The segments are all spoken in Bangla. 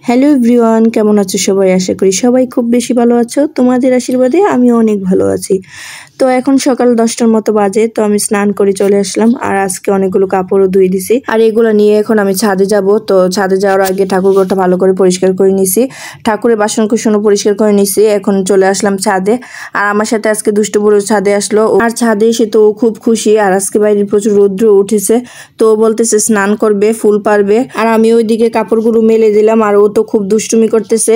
হ্যালো এভরিওয়ান, কেমন আছো সবাই? আশা করি সবাই খুব বেশি ভালো আছো। তোমাদের আশীর্বাদে আমিও অনেক ভালো আছি। তো এখন সকাল 10টার মতো বাজে, তো আমি স্নান করে চলে আসলাম। আর আজকে অনেকগুলো কাপড়ও ধুয়ে দিছি, আর এগুলো নিয়ে এখন আমি ছাদে যাব। তো ছাদে যাওয়ার আগে ঠাকুরঘরটা ভালো করে পরিষ্কার করে নিছি, ঠাকুরের বাসনকুসনও পরিষ্কার করে নিছি। এখন চলে আসলাম ছাদে, আর আমার সাথে আজকে দুষ্টু বুড়ো ছাদে আসলো। আর ছাদে এসে তো ও খুব খুশি। আর আজকে বাইরে প্রচুর রৌদ্র উঠেছে, তো ও বলতেছে স্নান করবে, ফুল পারবে। আর আমি ওইদিকে কাপড়গুলো মেলে দিলাম, আর ও তো খুব দুষ্টুমি করতেছে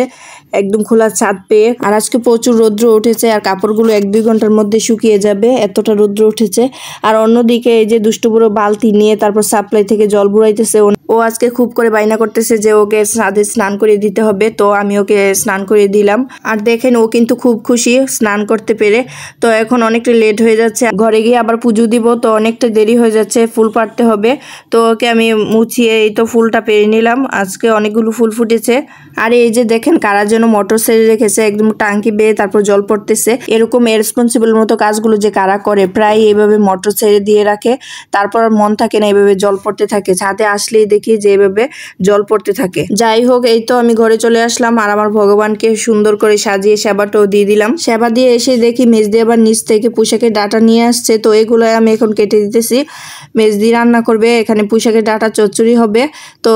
একদম খোলা ছাদ পেয়ে। আর আজকে প্রচুর রৌদ্র উঠেছে, আর কাপড়গুলো 1-2 ঘন্টার মধ্যে শুকিয়ে যাবে, এতটা রৌদ্র উঠেছে। আর অন্যদিকে এই যে দুষ্টু বুড়ো বালতি নিয়ে তারপর সাপ্লাই থেকে জল বুড়াইতেছে। ও আজকে খুব করে বায়না করতেছে যে ওকে ছাদে স্নান করে দিতে হবে, তো আমি ওকে স্নান করে দিলাম। আর দেখেন ও কিন্তু খুব খুশি স্নান করতে পেরে। তো এখন অনেকটা লেট হয়ে যাচ্ছে, ঘরে গিয়ে আবার পুজো দিব, তো অনেকটা দেরি হয়ে যাচ্ছে, ফুল পাড়তে হবে। তো ওকে আমি মুছিয়ে এই তো ফুলটা পেরে নিলাম। আজকে অনেকগুলো ফুল ফুটেছে। আর এই যে দেখেন কারা যেন মোটর ছেড়ে রেখেছে, একদম টাঙ্কি বেয়ে তারপর জল পড়তেছে। এরকম রেসপন্সিবল মতো কাজগুলো যে কারা করে, প্রায় এইভাবে মোটর ছেড়ে দিয়ে রাখে, তারপর মন থাকে না, এইভাবে জল পড়তে থাকে। ছাদে আসলেই দেখি যে এইভাবে জল পড়তে থাকে। যাই হোক, এই তো আমি ঘরে চলে আসলাম, আর আমার ভগবানকে সুন্দর করে সাজিয়ে সেবাটাও দিয়ে দিলাম। সেবা দিয়ে এসে দেখি মেজদি আবার নিচ থেকে পুঁইশাকের ডাঁটা নিয়ে আসছে, তো এগুলো আমি এখন কেটে দিতেছি। মেজদি রান্না করবে, এখানে পুঁইশাকের ডাঁটা চচ্চড়ি হবে, তো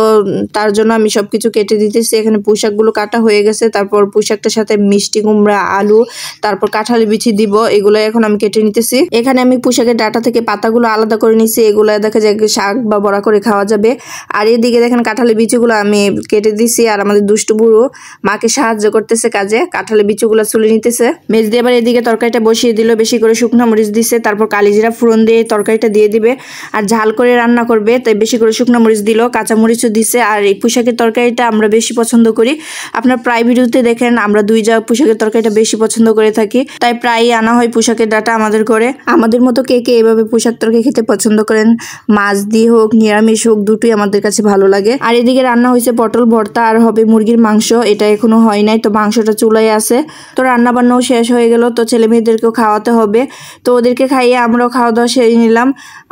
তার জন্য আমি সবকিছু কেটে দিতেছি। এখানে পুঁইশাকগুলো কাটা হয়ে গেছে, তারপর পুঁইশাকটার সাথে মিষ্টি কুমড়া, আলু, তারপর কাঁঠালি বিচি দিব, এগুলো এখন আমি কেটে নিতেছি। এখানে আমি পুঁইশাকের ডাঁটা থেকে পাতাগুলো আলাদা করে নিছি, এগুলো দেখা যায় শাক বা বড়া করে খাওয়া যাবে। আর এদিকে দেখেন কাঁঠালি বিচিগুলো আমি কেটে দিছি, আর আমাদের দুষ্টু বুড়ো মাকে সাহায্য করতেছে কাজে, কাঁঠালি বিচিগুলো চুলে নিতেছে। মেজদি আবার এদিকে তরকারিটা বসিয়ে দিল, বেশি করে শুকনো মরিচ দিছে, তারপর কালিজিরা ফোড়ন দিয়ে তরকারিটা দিয়ে দিবে। আর ঝাল করে রান্না করবে, তাই বেশি করে শুকনো মরিচ দিল, কাঁচা মরিচও দিছে। আর এই পুঁইশাকের তরকারিটা আমরা বেশি পছন্দ করি। আপনার প্রায় ভিডিওতে দেখেন আমরা দুই যা পুঁইশাকের তরকারিটা বেশি পছন্দ করে থাকি, তাই প্রায়ই আনা হয় পুঁইশাকের ডাঁটা আমাদের ঘরে। আমাদের মতো কে কে এভাবে পুঁইশাক তরকারি খেতে পছন্দ করেন? মাছ দিয়ে হোক নিরামিষ হোক, দুটোই আমাদের কাছে ভালো লাগে। আর এদিকে রান্না হয়েছে পটল ভর্তা, আর হবে মুরগির মাংস, এটা এখনো হয় নাই, তো মাংসটা চুলায় আছে। তো রান্না বান্নাও শেষ হয়ে গেল, তো ছেলে মেয়েদেরকেও খাওয়াতে হবে, তো ওদেরকে খাইয়ে আমরাও খাওয়া দাওয়া সেরে নিলাম।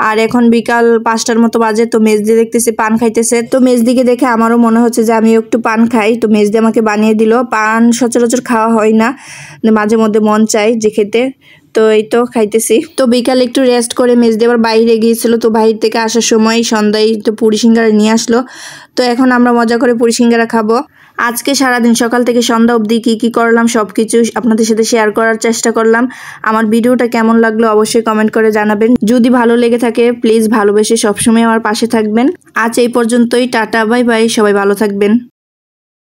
আর এখন বিকাল 5টার মতো বাজে, তো মেজদি দেখতেছি পান খাইতেছে, তো মেজদিকে দেখে আমারও মনে হচ্ছে যে আমি একটু পান খাই, তো মেজদি আমাকে বানিয়ে দিল। পান সচরাচর খাওয়া হয় না, মাঝে মধ্যে মন চায় যে খেতে, তো এই তো খাইতেছি। তো বিকালে একটু রেস্ট করে মেজদি আবার বাইরে গিয়েছিল, তো বাইরে থেকে আসার সময় সন্ধ্যায় তো পুরি সিঙ্গারা নিয়ে আসলো, তো এখন আমরা মজা করে পুরি সিঙ্গারা খাবো। আজকে সারাদিন সকাল থেকে সন্ধ্যা অবধি কি করলাম সবকিছু আপনাদের সাথে শেয়ার করার চেষ্টা করলাম। আমার ভিডিওটা কেমন লাগলো অবশ্যই কমেন্ট করে জানাবেন। যদি ভালো লেগে থাকে প্লিজ ভালোবেসে সবসময় আমার পাশে থাকবেন। আজ এই পর্যন্তই, টাটা বাই বাই, সবাই ভালো থাকবেন।